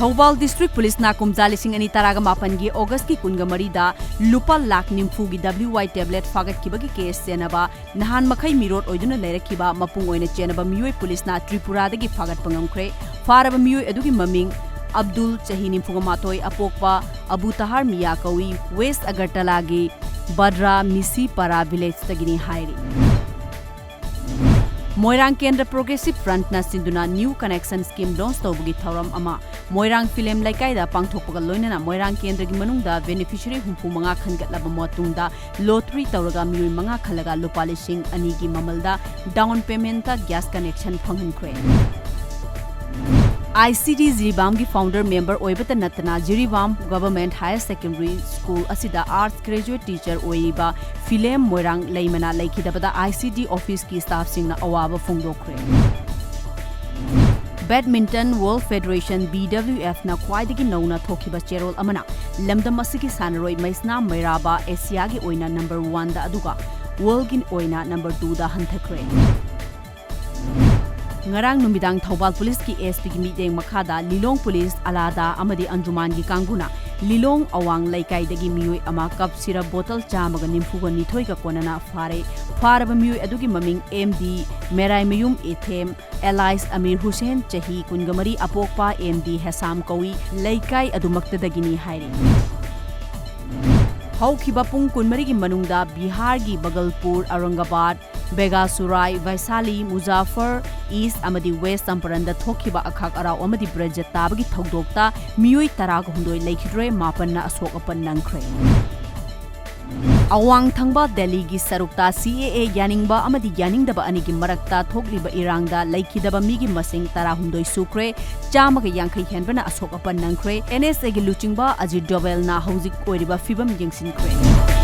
Thobal District Police na kumjalising ani taraga mapan gi August ki kunga marida lupa lakh nimfu gi WY tablet fagat kibagi case senaba nahan makhai mirot oiduna leirakiba mapung oina chenaba mioi police na Tripura dagi fagat pangamkhre faraba mioi adugi maming Abdul Chahini Fugamatoi Apokpa Abu Tahar Miya Kawi West Agartala gi Badra Misi Para village tagini hairi Moirang Kendra Progressive Front na sinduna New Connection Scheme launch tawbugi thauram ama Moirang Film Laikai da pangthokpaga loinana Moirang Kendra gi manungda beneficiary humpu manga khangatlaba motungda lottery tawraga mioi manga khalaga lupa lising ani gi mamalda down payment ta gas connection phanghankhre ICT Jiribam ki founder member oibata natana Jiribam Government Higher Secondary School asida arts graduate teacher oiba Philem Moirang leimana laikidabada ICT office ki staff singna awaba phungdokre Badminton World Federation BWF na khwaidagi nauna thokiba cherol amana lamdam asigi sanaroi maisna mairaba Asia gi oina number 1 da aduga world gin oina number 2 da hanthakre Ngarang numidang Thobal Police ki SP ki meeting makhada Lilong Police Alada amadi Anjuman gi kanguna Lilong awang laikai dagi mioi ama cup sira bottle chamaga nimfuga nithoi ka konana faraba mioi adugi maming MD Merai Mayum Ethem Allies Amir Hussein Chahi kungamari apokpa MD Hasam Kawi laikai adumakta dagini hairi Haukiba pung kunmari gi manungda Bihar gi Bagalpur Aurangabad Begasurai, Vaisali, Muzaffar, East amadi West Samparanda thokiba akhak arau amadi Braja tabagi thogdokta mioi taraga hundoi laikhidre mapanna asok apan nangkhre Awang thangba Delhi gi sarukta CAA yaningba amadi yaningdaba ani gi marakta thokliba irangda laikhidaba migi masing tara hundoi sukre chamaga yankhai henbana asok apan nangkhre NSA gi luchingba Ajit Dobel na hojik oiriba fibam yengsinkhre